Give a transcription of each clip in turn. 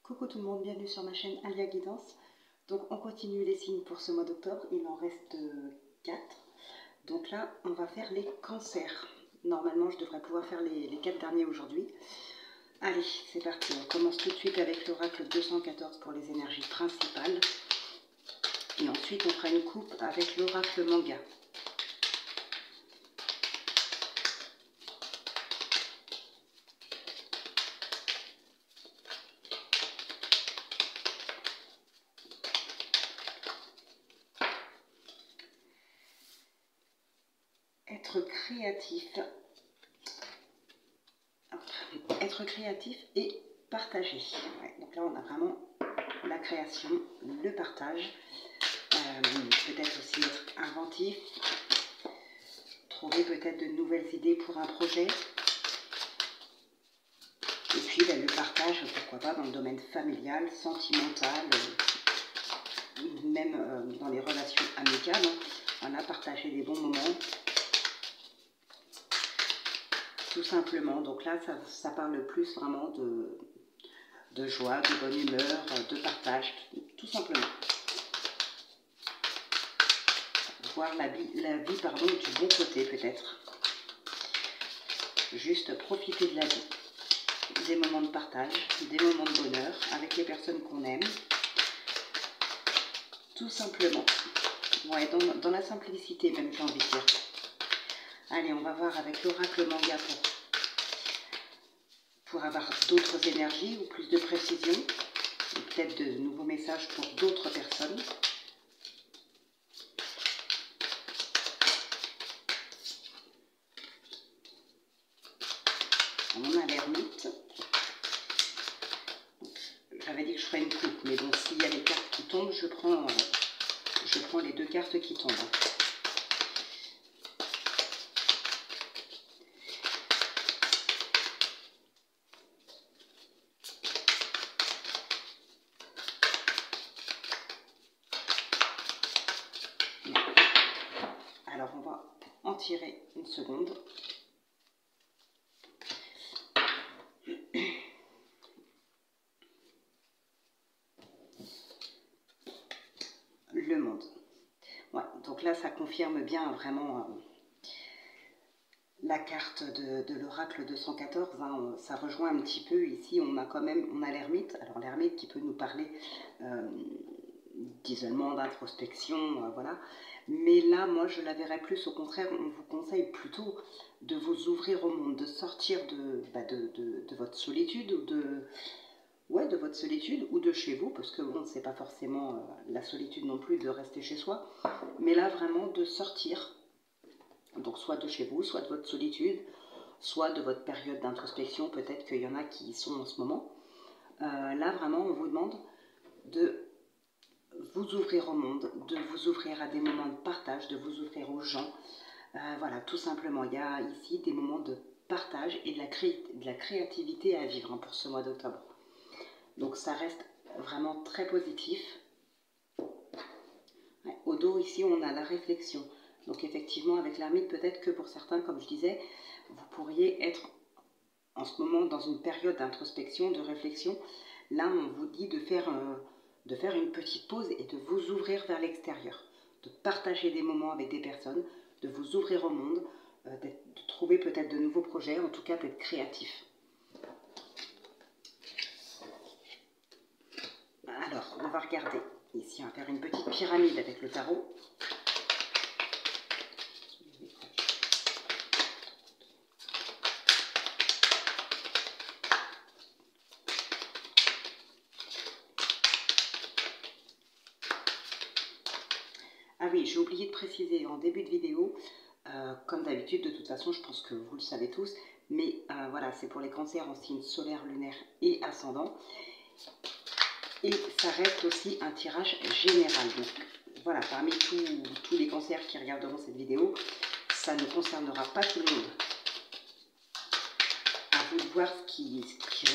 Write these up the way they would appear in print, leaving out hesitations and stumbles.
Coucou tout le monde, bienvenue sur ma chaîne Alia Guidance. Donc on continue les signes pour ce mois d'octobre, il en reste 4. Donc là on va faire les cancers. Normalement je devrais pouvoir faire les 4 derniers aujourd'hui. Allez, c'est parti, on commence tout de suite avec l'oracle 214 pour les énergies principales. Et ensuite on fera une coupe avec l'oracle manga. Être créatif et partager. Ouais, donc là on a vraiment la création, le partage, peut-être aussi être inventif, trouver peut-être de nouvelles idées pour un projet, et puis le partage, pourquoi pas dans le domaine familial, sentimental, même dans les relations amicales, voilà, partager des bons moments. Tout simplement, donc là ça parle plus vraiment de joie, de bonne humeur, de partage, tout simplement. Voir la vie du bon côté peut-être. Juste profiter de la vie, des moments de partage, des moments de bonheur avec les personnes qu'on aime. Tout simplement. Ouais, dans la simplicité même, j'ai envie de dire. Allez, on va voir avec l'oracle manga pour avoir d'autres énergies ou plus de précision. Et peut-être de nouveaux messages pour d'autres personnes. On a l'ermite. J'avais dit que je ferais une coupe, mais bon, s'il y a les cartes qui tombent, je prends les 2 cartes qui tombent. Alors, on va en tirer une seconde. Le monde. Ouais, donc là, ça confirme bien vraiment la carte de l'oracle 214. Hein, ça rejoint un petit peu ici. On a l'ermite. Alors l'ermite qui peut nous parler d'isolement, d'introspection, voilà. Mais là, moi, je la verrais plus au contraire. On vous conseille plutôt de vous ouvrir au monde, de sortir de votre solitude ou de votre solitude ou de chez vous, parce que bon, c'est pas forcément la solitude non plus de rester chez soi, mais là vraiment de sortir, donc soit de chez vous, soit de votre solitude, soit de votre période d'introspection, peut-être qu'il y en a qui y sont en ce moment. Là vraiment on vous demande de vous ouvrir au monde, de vous ouvrir à des moments de partage, de vous ouvrir aux gens, voilà, tout simplement. Il y a ici des moments de partage et de la créativité à vivre, hein, pour ce mois d'octobre. Donc ça reste vraiment très positif. Ouais, au dos ici on a la réflexion. Donc effectivement avec l'ermite, peut-être que pour certains, comme je disais, vous pourriez être en ce moment dans une période d'introspection, de réflexion. Là on vous dit de faire une petite pause et de vous ouvrir vers l'extérieur. De partager des moments avec des personnes, de vous ouvrir au monde, de trouver peut-être de nouveaux projets, en tout cas d'être créatif. Alors, on va regarder. Ici, on va faire une petite pyramide avec le tarot. Ah oui, j'ai oublié de préciser en début de vidéo, comme d'habitude, de toute façon, je pense que vous le savez tous, mais voilà, c'est pour les cancers en signe solaire, lunaire et ascendant. Et ça reste aussi un tirage général. Donc voilà, parmi tous les cancers qui regarderont cette vidéo, ça ne concernera pas tout le monde. À vous de voir ce qui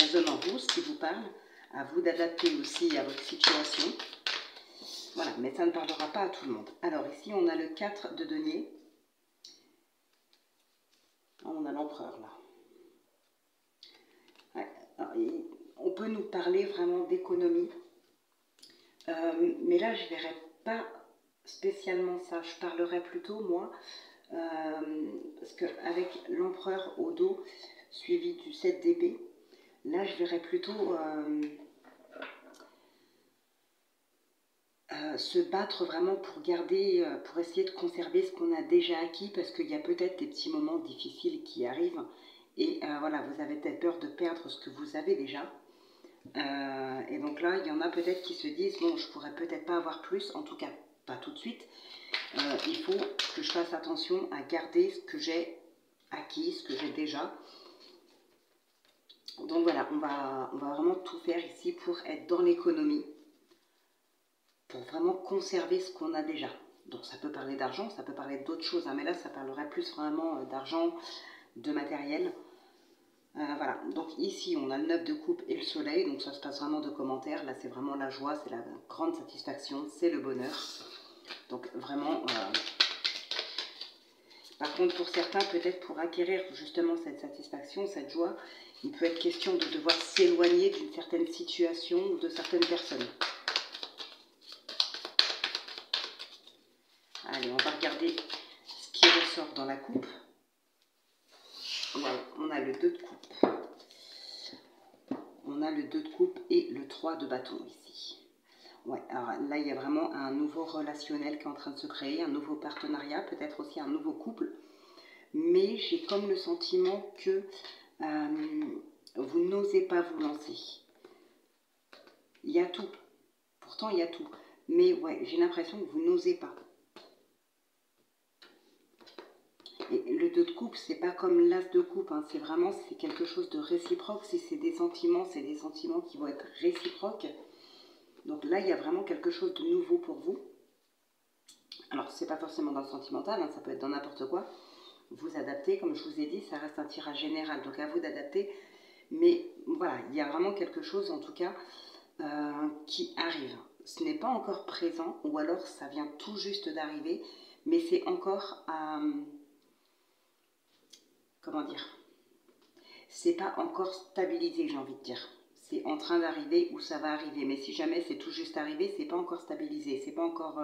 résonne en vous, ce qui vous parle. À vous d'adapter aussi à votre situation. Voilà, mais ça ne parlera pas à tout le monde. Alors ici, on a le 4 de denier. On a l'empereur là. Ouais, alors, on peut nous parler vraiment d'économie. Mais là, je ne verrai pas spécialement ça. Je parlerai plutôt, moi, parce qu'avec l'empereur au dos, suivi du 7 d'épée, là, je verrai plutôt se battre vraiment pour garder, pour essayer de conserver ce qu'on a déjà acquis, parce qu'il y a peut-être des petits moments difficiles qui arrivent. Et voilà, vous avez peut-être peur de perdre ce que vous avez déjà. Et donc là, il y en a peut-être qui se disent, bon, je pourrais peut-être pas avoir plus, en tout cas pas tout de suite. Il faut que je fasse attention à garder ce que j'ai acquis, ce que j'ai déjà. Donc voilà, on va vraiment tout faire ici pour être dans l'économie, pour vraiment conserver ce qu'on a déjà. Donc ça peut parler d'argent, ça peut parler d'autres choses, hein, mais là ça parlerait plus vraiment d'argent, de matériel. Voilà, donc ici on a le 9 de coupe et le soleil, donc ça se passe vraiment de commentaires. Là c'est vraiment la joie, c'est la grande satisfaction, c'est le bonheur. Donc vraiment, par contre pour certains, peut-être pour acquérir justement cette satisfaction, cette joie, il peut être question de devoir s'éloigner d'une certaine situation ou de certaines personnes. Allez, on va regarder ce qui ressort dans la coupe. Voilà, on a le 2 de coupe. On a le 2 de coupe et le 3 de bâton ici. Ouais, alors là, il y a vraiment un nouveau relationnel qui est en train de se créer, un nouveau partenariat, peut-être aussi un nouveau couple. Mais j'ai comme le sentiment que vous n'osez pas vous lancer. Il y a tout. Pourtant, il y a tout. Mais ouais, j'ai l'impression que vous n'osez pas. Et le 2 de coupe, c'est pas comme l'as de coupe, hein, c'est vraiment quelque chose de réciproque. Si c'est des sentiments qui vont être réciproques. Donc là, il y a vraiment quelque chose de nouveau pour vous. Alors, c'est pas forcément dans le sentimental, hein, ça peut être dans n'importe quoi. Vous adaptez, comme je vous ai dit, ça reste un tirage général, donc à vous d'adapter. Mais voilà, il y a vraiment quelque chose, en tout cas, qui arrive. Ce n'est pas encore présent, ou alors ça vient tout juste d'arriver, mais c'est encore comment dire, c'est pas encore stabilisé, j'ai envie de dire. C'est en train d'arriver ou ça va arriver, mais si jamais c'est tout juste arrivé, c'est pas encore stabilisé, c'est pas encore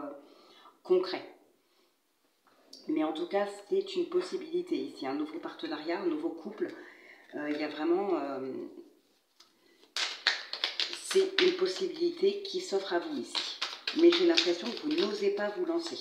concret. Mais en tout cas, c'est une possibilité ici, un nouveau partenariat, un nouveau couple. Il y a vraiment, c'est une possibilité qui s'offre à vous ici. Mais j'ai l'impression que vous n'osez pas vous lancer.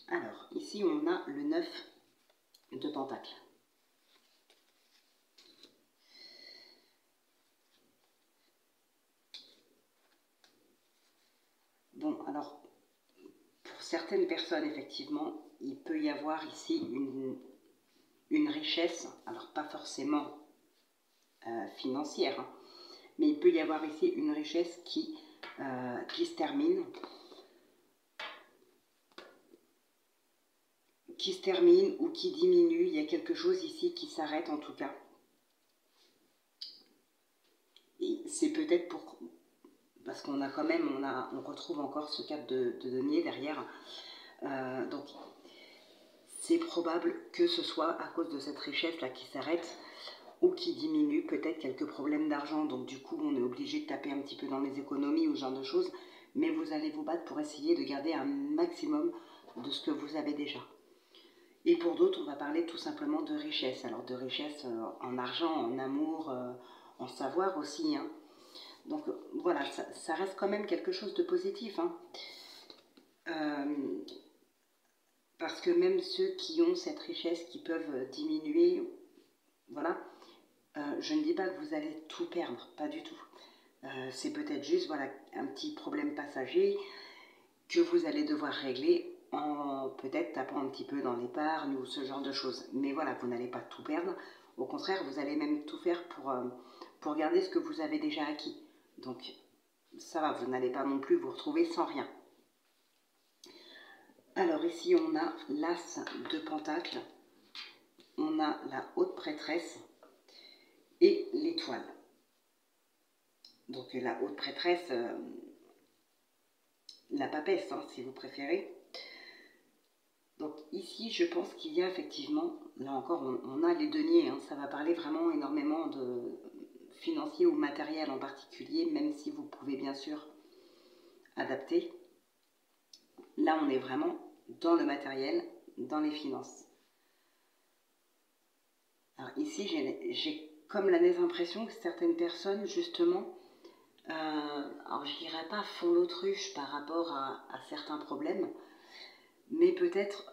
Alors, ici, on a le 9 de Pentacle. Bon, alors, pour certaines personnes, effectivement, il peut y avoir ici une richesse, alors pas forcément financière, hein, mais il peut y avoir ici une richesse qui se termine. Qui se termine ou qui diminue, il y a quelque chose ici qui s'arrête en tout cas. Et c'est peut-être pour... Parce qu'on a quand même, on retrouve encore ce cap de denier derrière. Donc c'est probable que ce soit à cause de cette richesse-là qui s'arrête ou qui diminue, peut-être quelques problèmes d'argent. Donc du coup, on est obligé de taper un petit peu dans les économies ou ce genre de choses. Mais vous allez vous battre pour essayer de garder un maximum de ce que vous avez déjà. Et pour d'autres, on va parler tout simplement de richesse. Alors de richesse en argent, en amour, en savoir aussi. Hein. Donc voilà, ça reste quand même quelque chose de positif. Hein. Parce que même ceux qui ont cette richesse, qui peuvent diminuer, voilà, je ne dis pas que vous allez tout perdre, pas du tout. C'est peut-être juste voilà, un petit problème passager que vous allez devoir régler en peut-être tapant un petit peu dans l'épargne ou ce genre de choses. Mais voilà, vous n'allez pas tout perdre. Au contraire, vous allez même tout faire pour garder ce que vous avez déjà acquis. Donc, ça va, vous n'allez pas non plus vous retrouver sans rien. Alors ici, on a l'As de Pentacle. on a la haute prêtresse et l'étoile. Donc la haute prêtresse, la papesse, hein, si vous préférez. Donc ici, je pense qu'il y a effectivement, là encore, on a les deniers, hein, ça va parler vraiment énormément de financier ou matériel en particulier, même si vous pouvez bien sûr adapter. Là, on est vraiment dans le matériel, dans les finances. Alors ici, j'ai comme la nette impression que certaines personnes, justement, alors je dirais pas font l'autruche par rapport à certains problèmes, mais peut-être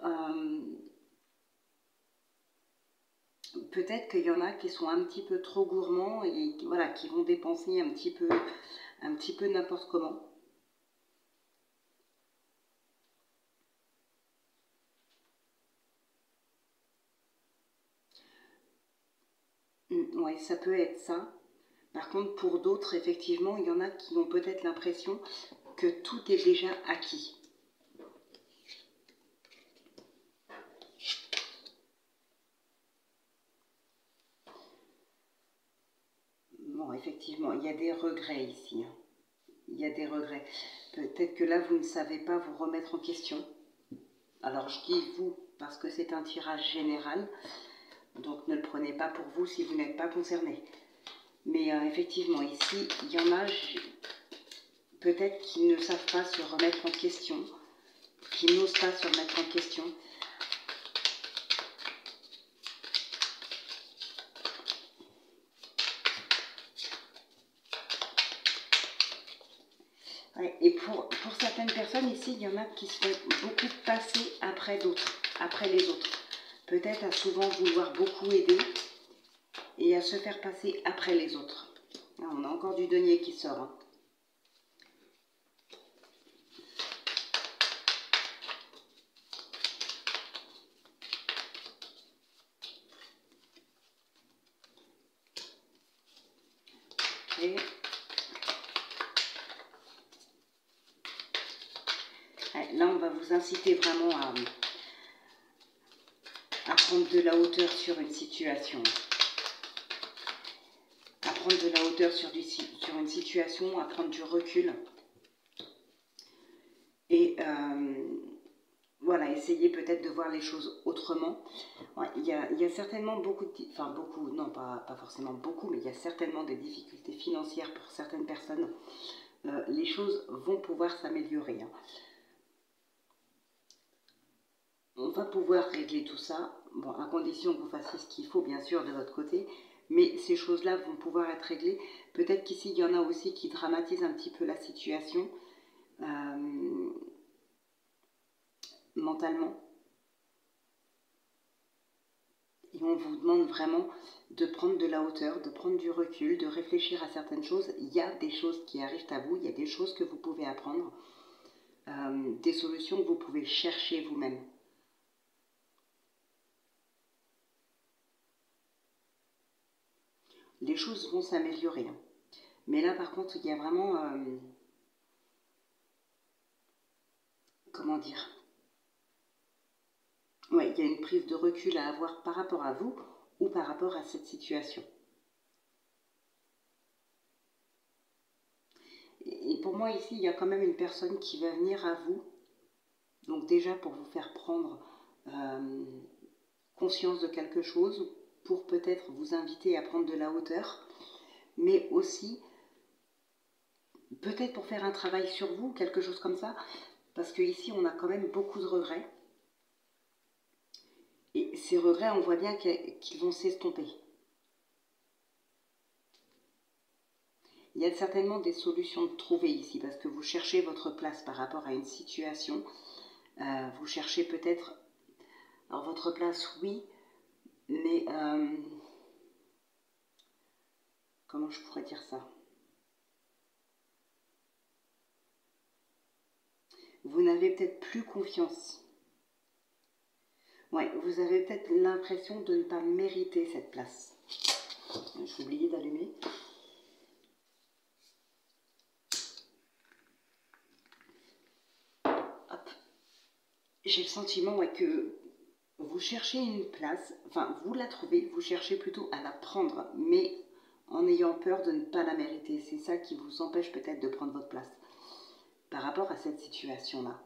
qu'il y en a qui sont un petit peu trop gourmands et voilà, qui vont dépenser un petit peu n'importe comment. Ouais, ça peut être ça. Par contre, pour d'autres, effectivement, il y en a qui ont peut-être l'impression que tout est déjà acquis. Bon, effectivement, il y a des regrets ici. Hein. Il y a des regrets. Peut-être que là, vous ne savez pas vous remettre en question. Alors, je dis vous parce que c'est un tirage général. Donc, ne le prenez pas pour vous si vous n'êtes pas concerné. Mais effectivement, ici, il y en a peut-être qui ne savent pas se remettre en question, qui n'osent pas se remettre en question. Ouais, et pour certaines personnes ici, il y en a qui se font beaucoup passer après d'autres, après les autres. Peut-être à souvent vouloir beaucoup aider et à se faire passer après les autres. Là, on a encore du denier qui sort. Hein. Et ouais, là, on va vous inciter vraiment à prendre de la hauteur sur une situation. À prendre de la hauteur sur une situation, à prendre du recul. Et voilà, essayer peut-être de voir les choses autrement. Ouais, il y a certainement beaucoup, non pas forcément beaucoup, mais il y a certainement des difficultés financières pour certaines personnes. Les choses vont pouvoir s'améliorer. Hein. On va pouvoir régler tout ça, bon, à condition que vous fassiez ce qu'il faut, bien sûr, de votre côté, mais ces choses-là vont pouvoir être réglées. Peut-être qu'ici, il y en a aussi qui dramatisent un petit peu la situation mentalement. Et on vous demande vraiment de prendre de la hauteur, de prendre du recul, de réfléchir à certaines choses. Il y a des choses qui arrivent à vous, il y a des choses que vous pouvez apprendre, des solutions que vous pouvez chercher vous-même. Les choses vont s'améliorer. Hein. Mais là, par contre, il y a vraiment... comment dire? Ouais, il y a une prise de recul à avoir par rapport à vous ou par rapport à cette situation. Et pour moi, ici, il y a quand même une personne qui va venir à vous. Donc déjà, pour vous faire prendre conscience de quelque chose, pour peut-être vous inviter à prendre de la hauteur, mais aussi peut-être pour faire un travail sur vous, quelque chose comme ça, parce qu'ici, on a quand même beaucoup de regrets. Et ces regrets, on voit bien qu'ils vont s'estomper. Il y a certainement des solutions de trouver ici, parce que vous cherchez votre place par rapport à une situation. Vous cherchez peut-être... Alors votre place, oui, mais... comment je pourrais dire ça? Vous n'avez peut-être plus confiance. Ouais, vous avez peut-être l'impression de ne pas mériter cette place. J'ai oublié d'allumer. Hop. J'ai le sentiment que vous cherchez une place, enfin vous la trouvez, vous cherchez plutôt à la prendre, mais en ayant peur de ne pas la mériter. C'est ça qui vous empêche peut-être de prendre votre place par rapport à cette situation-là.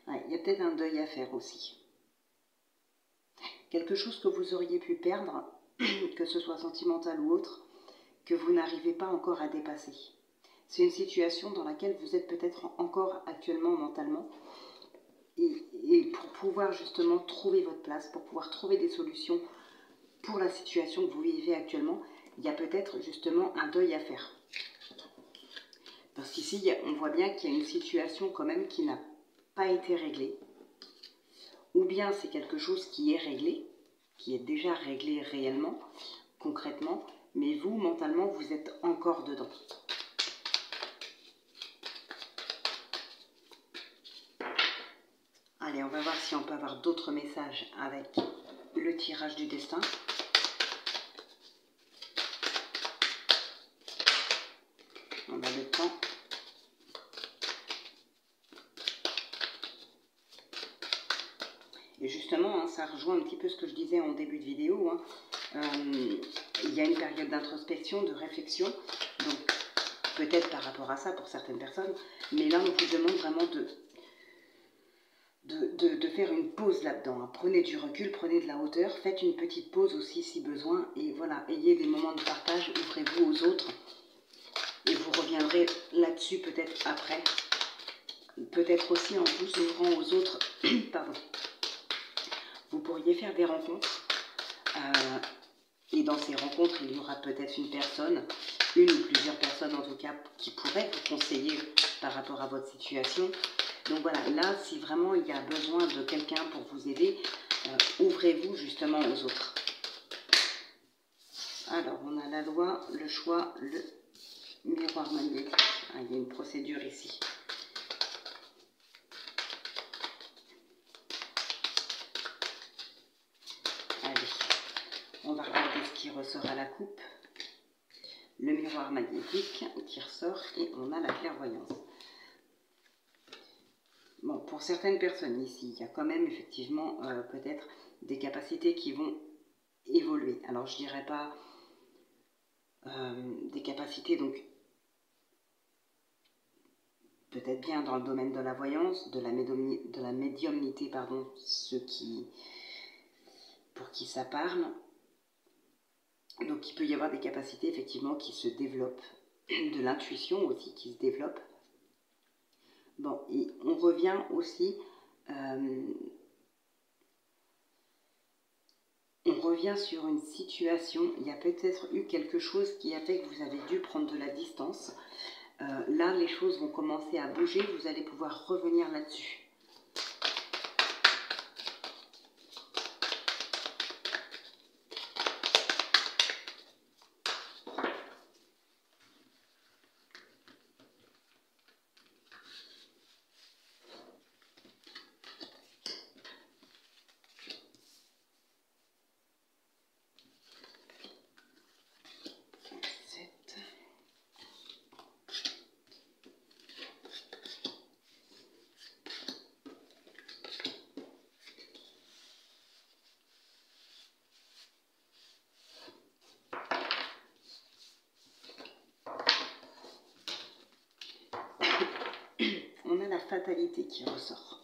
Ouais, il y a peut-être un deuil à faire aussi. Quelque chose que vous auriez pu perdre, que ce soit sentimental ou autre, que vous n'arrivez pas encore à dépasser. C'est une situation dans laquelle vous êtes peut-être encore actuellement mentalement. Et pour pouvoir justement trouver votre place, pour pouvoir trouver des solutions pour la situation que vous vivez actuellement, il y a peut-être justement un deuil à faire. Parce qu'ici, on voit bien qu'il y a une situation quand même qui n'a pas été réglée. Ou bien c'est quelque chose qui est réglé, qui est déjà réglé réellement, concrètement, mais vous, mentalement, vous êtes encore dedans. Allez, on va voir si on peut avoir d'autres messages avec le tirage du destin. On a le temps. Et justement, hein, ça rejoint un petit peu ce que je disais en début de vidéo. Il y a une période d'introspection, de réflexion. Donc, peut-être par rapport à ça pour certaines personnes. Mais là, on vous demande vraiment de faire une pause là-dedans. Hein. Prenez du recul, prenez de la hauteur. Faites une petite pause aussi si besoin. Et voilà, ayez des moments de partage. Ouvrez-vous aux autres. Et vous reviendrez là-dessus peut-être après. Peut-être aussi en vous ouvrant aux autres. Pardon. Vous pourriez faire des rencontres. Et dans ces rencontres, il y aura peut-être une personne, une ou plusieurs personnes en tout cas, qui pourraient vous conseiller par rapport à votre situation. Donc voilà, là, si vraiment il y a besoin de quelqu'un pour vous aider, ouvrez-vous justement aux autres. Alors, on a la loi, le choix, le miroir magnétique. Ah, il y a une procédure ici. On va regarder ce qui ressort à la coupe. Le miroir magnétique qui ressort et on a la clairvoyance. Bon, pour certaines personnes ici, il y a quand même effectivement peut-être des capacités qui vont évoluer. Alors je dirais pas des capacités donc peut-être bien dans le domaine de la voyance, de la médiumnité, pardon, pour qui ça parle. Donc il peut y avoir des capacités effectivement qui se développent, de l'intuition aussi qui se développe. Bon, et on revient aussi, sur une situation, il y a peut-être eu quelque chose qui a fait que vous avez dû prendre de la distance. Là, les choses vont commencer à bouger, vous allez pouvoir revenir là-dessus. On a la fatalité qui ressort.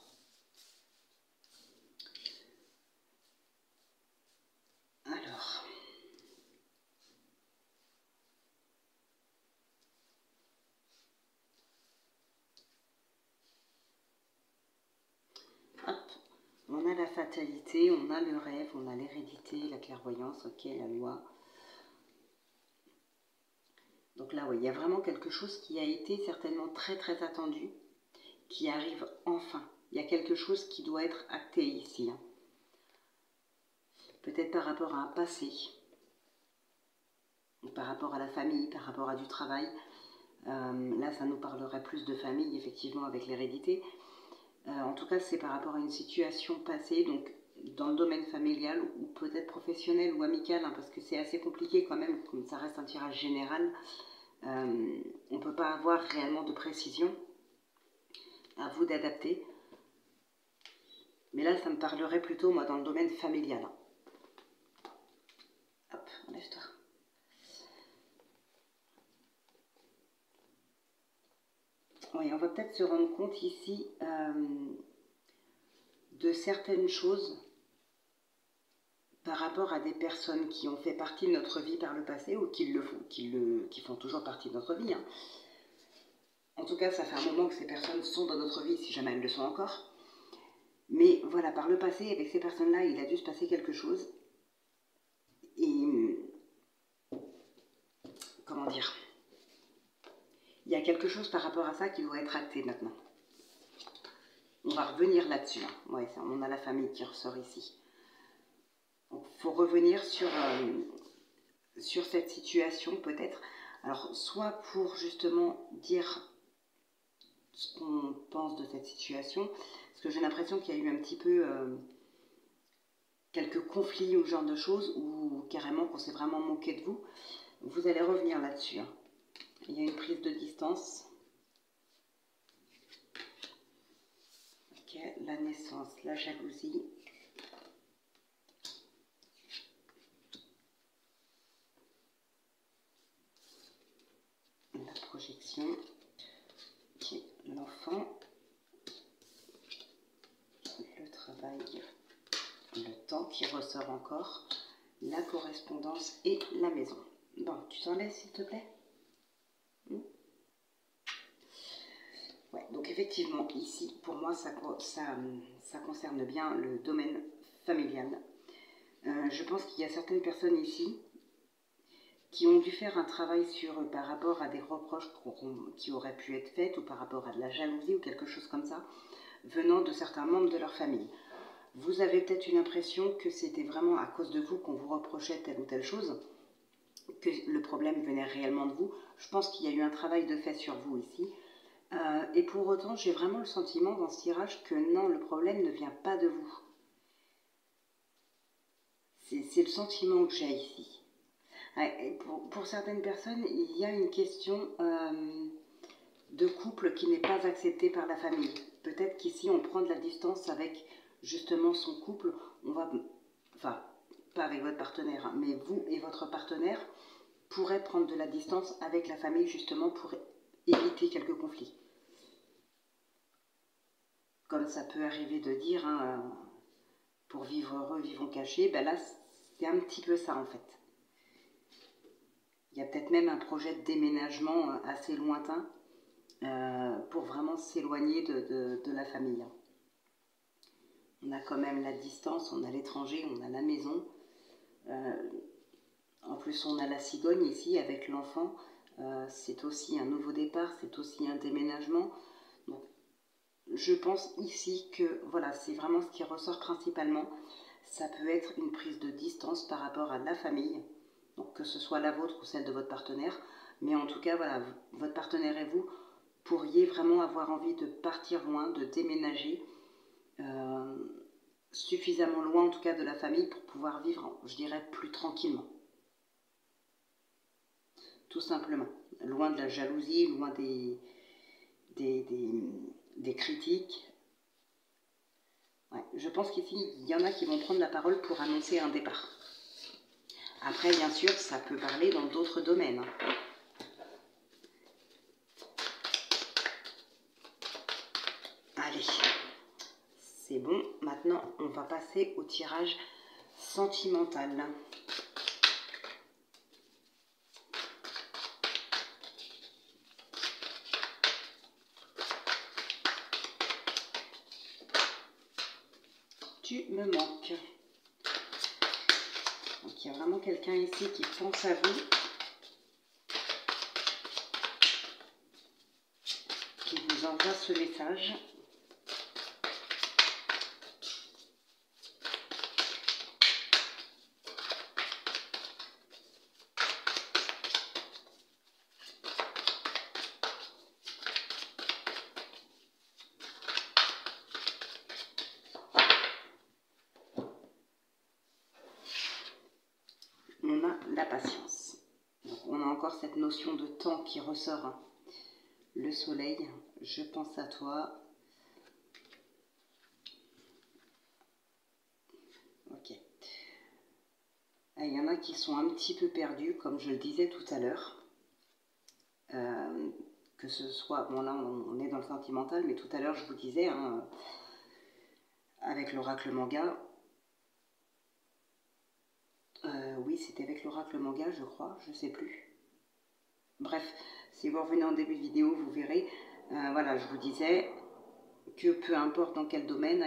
Alors, hop, on a la fatalité, on a le rêve, on a l'hérédité, la clairvoyance, ok, la loi. Donc là, oui, il y a vraiment quelque chose qui a été certainement très très attendu, qui arrive enfin. Il y a quelque chose qui doit être acté ici. Hein. Peut-être par rapport à un passé, par rapport à la famille, par rapport à du travail. Là, ça nous parlerait plus de famille, effectivement, avec l'hérédité. En tout cas, c'est par rapport à une situation passée, donc dans le domaine familial ou peut-être professionnel ou amical, hein, parce que c'est assez compliqué quand même, comme ça reste un tirage général. On ne peut pas avoir réellement de précision. À vous d'adapter. Mais là, ça me parlerait plutôt, moi, dans le domaine familial. Hop, enlève-toi. Oui, on va peut-être se rendre compte ici de certaines choses par rapport à des personnes qui ont fait partie de notre vie par le passé ou qui font toujours partie de notre vie. Hein. En tout cas, ça fait un moment que ces personnes sont dans notre vie, si jamais elles le sont encore. Mais voilà, par le passé, avec ces personnes-là, il a dû se passer quelque chose. Et comment dire, il y a quelque chose par rapport à ça qui doit être acté maintenant. On va revenir là-dessus. Hein. Ouais, on a la famille qui ressort ici. Il faut revenir sur cette situation peut-être. Alors, soit pour justement dire ce qu'on pense de cette situation, parce que j'ai l'impression qu'il y a eu un petit peu quelques conflits ou ce genre de choses, ou carrément qu'on s'est vraiment moqué de vous. Vous allez revenir là-dessus. Hein. Il y a une prise de distance. Ok, la naissance, la jalousie. La projection. Ok, l'enfant. Le travail. Le temps qui ressort encore. La correspondance et la maison. Bon, tu t'en laisses s'il te plaît? Ouais, donc effectivement, ici, pour moi, ça concerne bien le domaine familial. Je pense qu'il y a certaines personnes ici qui ont dû faire un travail par rapport à des reproches qui auraient pu être faits ou par rapport à de la jalousie ou quelque chose comme ça, venant de certains membres de leur famille. Vous avez peut-être eu l'impression que c'était vraiment à cause de vous qu'on vous reprochait telle ou telle chose, que le problème venait réellement de vous. Je pense qu'il y a eu un travail de fait sur vous ici. Et pour autant, j'ai vraiment le sentiment dans ce tirage que non, le problème ne vient pas de vous. C'est le sentiment que j'ai ici. Ouais, pour certaines personnes, il y a une question de couple qui n'est pas acceptée par la famille. Peut-être qu'ici, on prend de la distance avec justement son couple. Enfin, pas avec votre partenaire, hein, mais vous et votre partenaire pourraient prendre de la distance avec la famille justement pour éviter quelques conflits. Comme ça peut arriver de dire, hein, pour vivre heureux, vivons cachés, ben là, c'est un petit peu ça en fait. Il y a peut-être même un projet de déménagement assez lointain pour vraiment s'éloigner de la famille. On a quand même la distance, on a l'étranger, on a la maison. En plus, on a la cigogne ici avec l'enfant. C'est aussi un nouveau départ, c'est aussi un déménagement. Donc, je pense ici que voilà, c'est vraiment ce qui ressort principalement. Ça peut être une prise de distance par rapport à la famille, donc que ce soit la vôtre ou celle de votre partenaire. Mais en tout cas, voilà, votre partenaire et vous pourriez vraiment avoir envie de partir loin, de déménager, suffisamment loin en tout cas de la famille pour pouvoir vivre, je dirais, plus tranquillement. Tout simplement. Loin de la jalousie, loin des critiques. Ouais, je pense qu'ici, il y en a qui vont prendre la parole pour annoncer un départ. Après, bien sûr, ça peut parler dans d'autres domaines. Allez, c'est bon. Maintenant, on va passer au tirage sentimental. Tu me manques. Donc, il y a vraiment quelqu'un ici qui pense à vous, qui vous envoie ce message. On a la patience. Donc, on a encore cette notion de temps qui ressort. Hein. Le soleil, je pense à toi. Il y en a qui sont un petit peu perdus, comme je le disais tout à l'heure. Que ce soit, bon là on est dans le sentimental, mais tout à l'heure je vous disais, hein, avec l'oracle manga, oui c'était avec l'oracle manga je crois, je sais plus. Bref, si vous revenez en début de vidéo, vous verrez, voilà, je vous disais que peu importe dans quel domaine,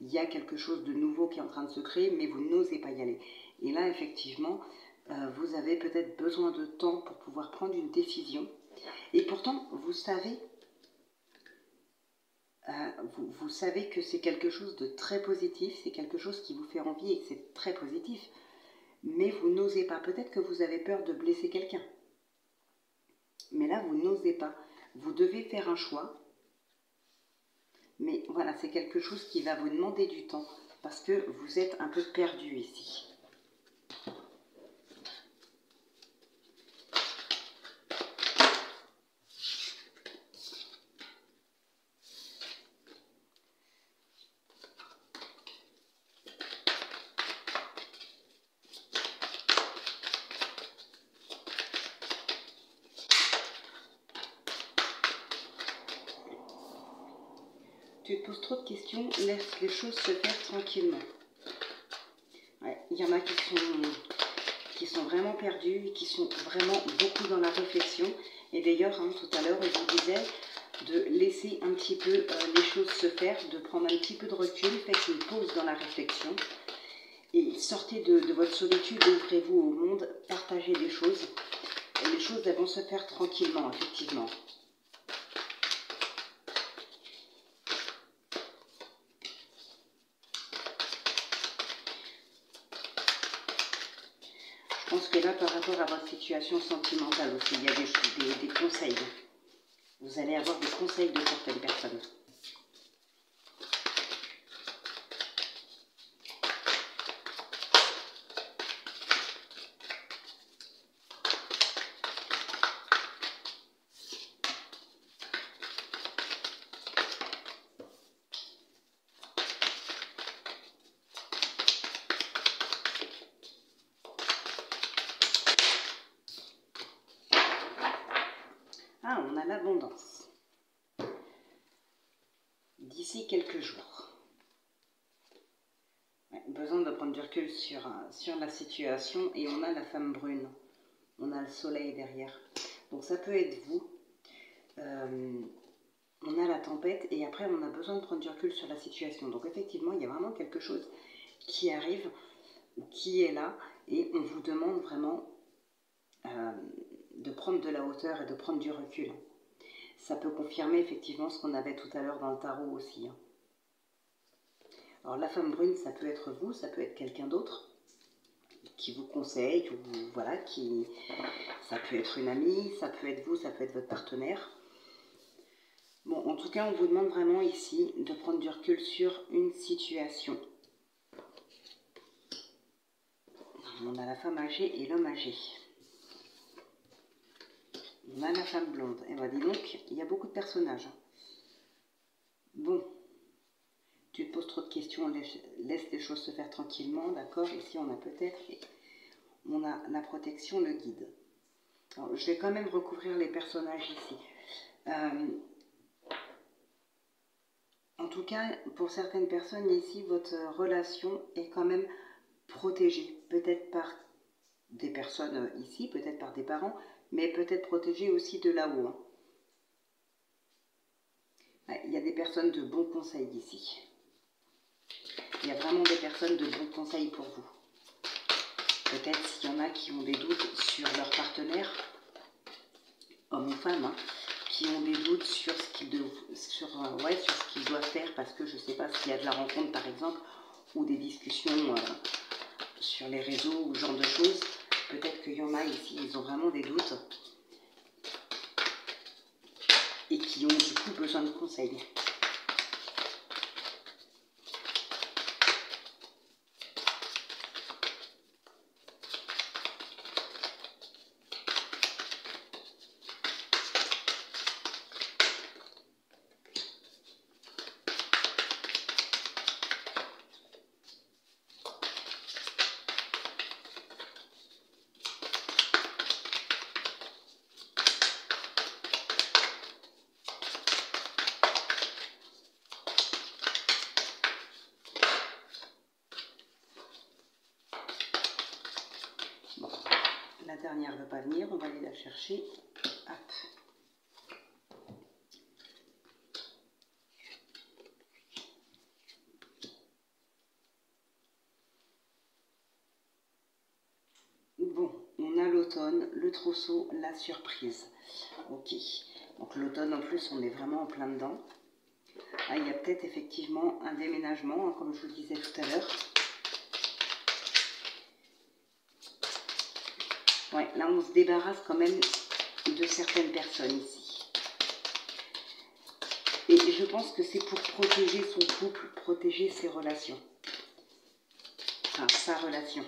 il y a quelque chose de nouveau qui est en train de se créer, mais vous n'osez pas y aller. Et là, effectivement, vous avez peut-être besoin de temps pour pouvoir prendre une décision. Et pourtant, vous savez, vous savez que c'est quelque chose de très positif, c'est quelque chose qui vous fait envie et que c'est très positif. Mais vous n'osez pas. Peut-être que vous avez peur de blesser quelqu'un. Mais là, vous n'osez pas. Vous devez faire un choix. Mais voilà, c'est quelque chose qui va vous demander du temps. Parce que vous êtes un peu perdu ici. Tu te poses trop de questions, laisse les choses se faire tranquillement. Ouais, il y en a qui sont vraiment perdus, qui sont vraiment beaucoup dans la réflexion. Et d'ailleurs, hein, tout à l'heure, je vous disais de laisser un petit peu les choses se faire, de prendre un petit peu de recul, faites une pause dans la réflexion et sortez de votre solitude, ouvrez-vous au monde, partagez des choses. Et les choses elles vont se faire tranquillement, effectivement. Je pense que là, par rapport à votre situation sentimentale aussi, il y a des conseils. Vous allez avoir des conseils de certaines personnes. Ah, on a l'abondance. D'ici quelques jours. Ouais, besoin de prendre du recul sur la situation. Et on a la femme brune. On a le soleil derrière. Donc ça peut être vous. On a la tempête et après on a besoin de prendre du recul sur la situation. Donc effectivement, il y a vraiment quelque chose qui arrive ou qui est là et on vous demande vraiment de prendre de la hauteur et de prendre du recul. Ça peut confirmer effectivement ce qu'on avait tout à l'heure dans le tarot aussi. Alors la femme brune, ça peut être vous, ça peut être quelqu'un d'autre qui vous conseille, ou voilà, ça peut être une amie, ça peut être vous, ça peut être votre partenaire. Bon, en tout cas, on vous demande vraiment ici de prendre du recul sur une situation. On a la femme âgée et l'homme âgé. On a la femme blonde. Et bien, dis donc, il y a beaucoup de personnages. Bon, tu te poses trop de questions, laisse les choses se faire tranquillement, d'accord? Ici, on a peut-être, on a la protection, le guide. Alors, je vais quand même recouvrir les personnages ici. En tout cas, pour certaines personnes ici, votre relation est quand même protégée. Peut-être par des personnes ici, peut-être par des parents, mais peut-être protégée aussi de là-haut. Hein. Ouais, il y a des personnes de bons conseils ici. Il y a vraiment des personnes de bons conseils pour vous. Peut-être s'il y en a qui ont des doutes sur leur partenaire, homme ou femme, hein, qui ont des doutes sur ce qu'ils doivent faire parce que je ne sais pas s'il y a de la rencontre par exemple ou des discussions sur les réseaux ou ce genre de choses. Peut-être qu'il y en a ici, ils ont vraiment des doutes et qui ont du coup besoin de conseils. dernière ne veut pas venir, on va aller la chercher. Hop. Bon, on a l'automne, le trousseau, la surprise. Ok, donc l'automne en plus, on est vraiment en plein dedans. Ah, il y a peut-être effectivement un déménagement, hein, comme je vous le disais tout à l'heure. Ouais, là on se débarrasse quand même de certaines personnes ici. Et je pense que c'est pour protéger son couple, protéger ses relations. Enfin, sa relation.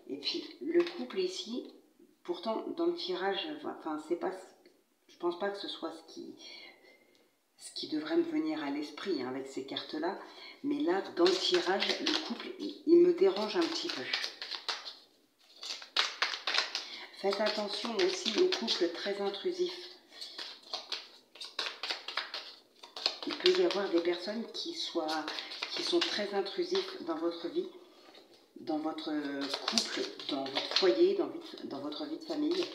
Et puis, le couple ici, pourtant, dans le tirage, enfin, c'est pas, je pense pas que ce soit ce qui devrait me venir à l'esprit, hein, avec ces cartes-là. Mais là, dans le tirage, le couple, il me dérange un petit peu. Faites attention aussi aux couples très intrusifs. Il peut y avoir des personnes qui sont très intrusifs dans votre vie, dans votre couple, dans votre foyer, dans votre vie de famille.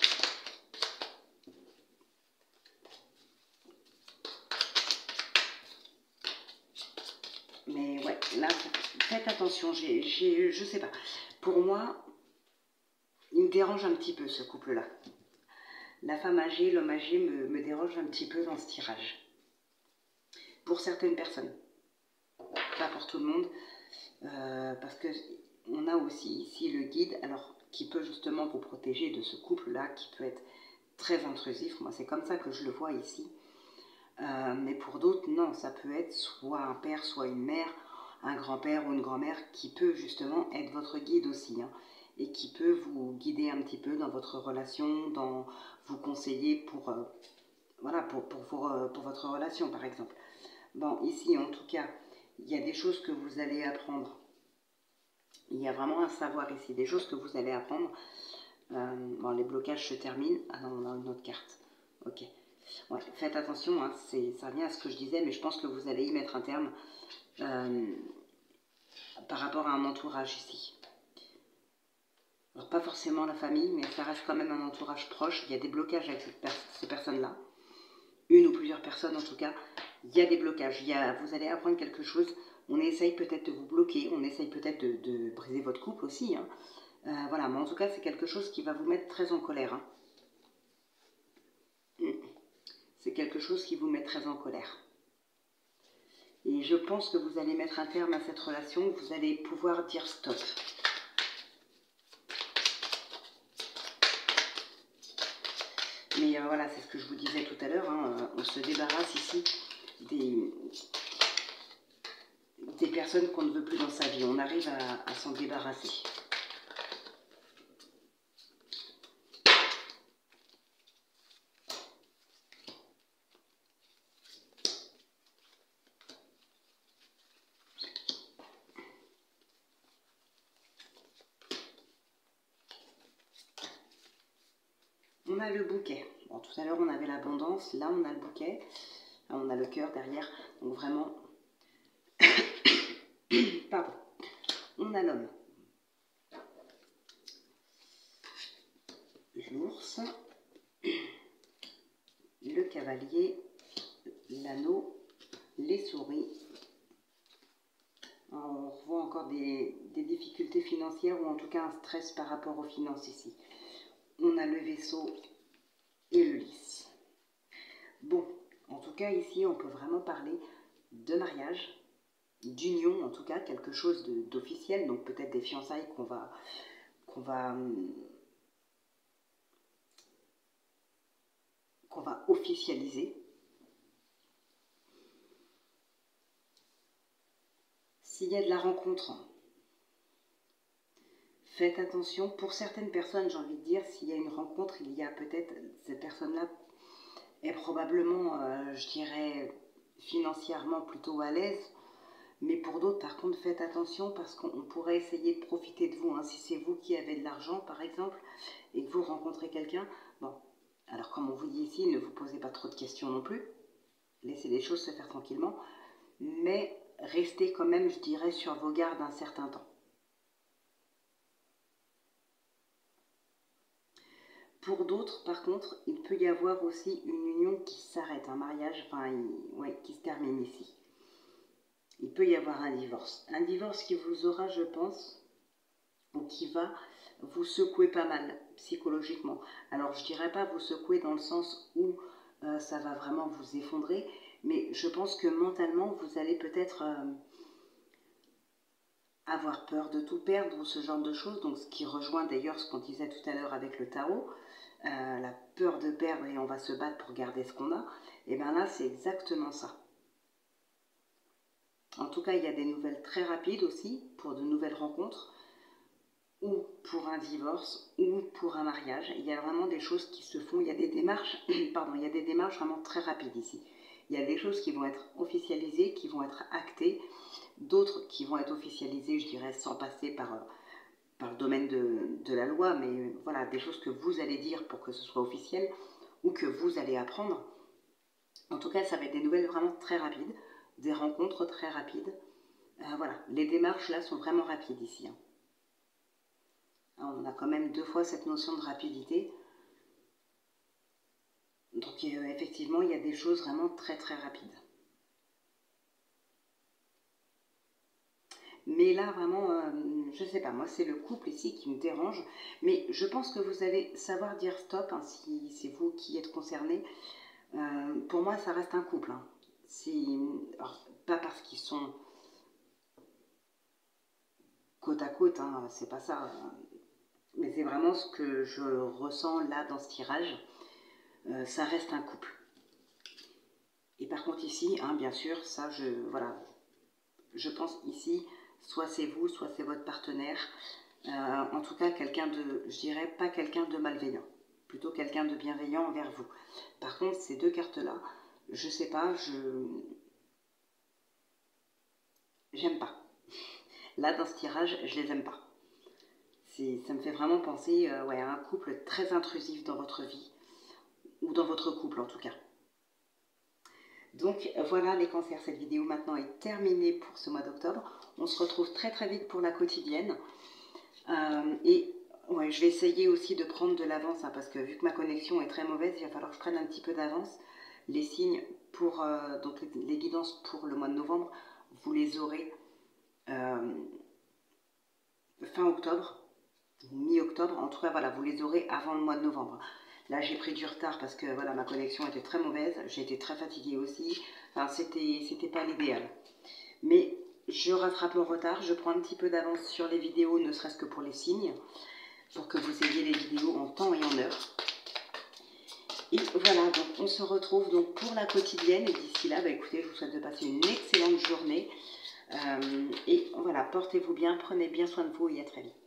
Mais ouais, là, faites attention, je sais pas. Pour moi, il me dérange un petit peu ce couple-là. La femme âgée, l'homme âgé me dérange un petit peu dans ce tirage. Pour certaines personnes. Pas pour tout le monde. Parce que on a aussi ici le guide, alors qui peut justement vous protéger de ce couple-là, qui peut être très intrusif. Moi, c'est comme ça que je le vois ici. Mais pour d'autres, non, ça peut être soit un père, soit une mère, un grand-père ou une grand-mère qui peut justement être votre guide aussi, hein, et qui peut vous guider un petit peu dans votre relation, vous conseiller pour, voilà, pour votre relation par exemple. Bon, ici en tout cas, il y a des choses que vous allez apprendre. Il y a vraiment un savoir ici, des choses que vous allez apprendre. Bon, les blocages se terminent. Ah non, on a une autre carte. Ok. Ouais, faites attention, hein, ça revient à ce que je disais, mais je pense que vous allez y mettre un terme par rapport à un entourage ici. Alors pas forcément la famille, mais ça reste quand même un entourage proche. Il y a des blocages avec ces personnes-là. Une ou plusieurs personnes en tout cas. Il y a des blocages. Vous allez apprendre quelque chose. On essaye peut-être de vous bloquer. On essaye peut-être de briser votre couple aussi. Hein. Voilà, mais en tout cas, c'est quelque chose qui va vous mettre très en colère. Hein. C'est quelque chose qui vous met très en colère. Et je pense que vous allez mettre un terme à cette relation. Vous allez pouvoir dire stop. Mais voilà, c'est ce que je vous disais tout à l'heure. Hein, on se débarrasse ici des personnes qu'on ne veut plus dans sa vie. On arrive à s'en débarrasser. On a le bouquet. Bon, tout à l'heure, on avait l'abondance. Là, on a le bouquet. Là, on a le cœur derrière. Donc, vraiment... Pardon. On a l'homme. L'ours. Le cavalier. L'anneau. Les souris. On revoit encore des difficultés financières ou en tout cas un stress par rapport aux finances ici. On a le vaisseau et le lys. Bon, en tout cas ici on peut vraiment parler de mariage, d'union en tout cas, quelque chose d'officiel, donc peut-être des fiançailles qu'on va officialiser. S'il y a de la rencontre, faites attention. Pour certaines personnes, j'ai envie de dire, s'il y a une rencontre, il y a peut-être, cette personne-là est probablement, je dirais, financièrement plutôt à l'aise. Mais pour d'autres, par contre, faites attention parce qu'on pourrait essayer de profiter de vous. Hein. Si c'est vous qui avez de l'argent, par exemple, et que vous rencontrez quelqu'un, bon, alors comme on vous dit ici, ne vous posez pas trop de questions non plus. laissez les choses se faire tranquillement, mais restez quand même, je dirais, sur vos gardes un certain temps. Pour d'autres, par contre, il peut y avoir aussi une union qui s'arrête, un mariage, enfin, ouais, qui se termine ici. Il peut y avoir un divorce. Un divorce qui vous aura, je pense, ou qui va vous secouer pas mal psychologiquement. Alors, je dirais pas vous secouer dans le sens où ça va vraiment vous effondrer, mais je pense que mentalement, vous allez peut-être avoir peur de tout perdre ou ce genre de choses. Donc, ce qui rejoint d'ailleurs ce qu'on disait tout à l'heure avec le tarot. La peur de perdre et on va se battre pour garder ce qu'on a, et bien là c'est exactement ça. En tout cas, il y a des nouvelles très rapides aussi pour de nouvelles rencontres, ou pour un divorce, ou pour un mariage. Il y a vraiment des choses qui se font, il y a des démarches, pardon, il y a des démarches vraiment très rapides ici. Il y a des choses qui vont être officialisées, qui vont être actées, d'autres qui vont être officialisées, je dirais, sans passer par le domaine de la loi, mais voilà, des choses que vous allez dire pour que ce soit officiel ou que vous allez apprendre. En tout cas, ça va être des nouvelles vraiment très rapides, des rencontres très rapides. Voilà, les démarches là sont vraiment rapides ici. Hein. On a quand même 2 fois cette notion de rapidité. Donc effectivement, il y a des choses vraiment très très rapides. Mais là, vraiment, je sais pas, moi c'est le couple ici qui me dérange. Mais je pense que vous allez savoir dire stop, hein, si c'est vous qui êtes concerné. Pour moi, ça reste un couple. Hein. Alors, pas parce qu'ils sont côte à côte, hein, c'est pas ça. Mais c'est vraiment ce que je ressens là dans ce tirage. Ça reste un couple. Et par contre ici, hein, bien sûr, ça, voilà, je pense ici, soit c'est vous, soit c'est votre partenaire. En tout cas, quelqu'un de, je dirais pas quelqu'un de malveillant, plutôt quelqu'un de bienveillant envers vous. Par contre, ces 2 cartes-là, je sais pas, j'aime pas. Là, dans ce tirage, je les aime pas. Ça me fait vraiment penser ouais, à un couple très intrusif dans votre vie, ou dans votre couple en tout cas. Donc voilà les cancers, cette vidéo maintenant est terminée pour ce mois d'octobre. On se retrouve très très vite pour la quotidienne. Et ouais, je vais essayer aussi de prendre de l'avance, hein, parce que vu que ma connexion est très mauvaise, il va falloir que je prenne un petit peu d'avance. Les signes pour donc les guidances pour le mois de novembre, vous les aurez fin octobre, mi-octobre. En tout cas, voilà, vous les aurez avant le mois de novembre. Là, j'ai pris du retard parce que voilà, ma connexion était très mauvaise. J'ai été très fatiguée aussi. Enfin, c'était pas l'idéal. Mais je rattrape mon retard. Je prends un petit peu d'avance sur les vidéos, ne serait-ce que pour les signes, pour que vous ayez les vidéos en temps et en heure. Et voilà, donc on se retrouve donc pour la quotidienne. Et d'ici là, bah, écoutez, je vous souhaite de passer une excellente journée. Et voilà, portez-vous bien, prenez bien soin de vous et à très vite.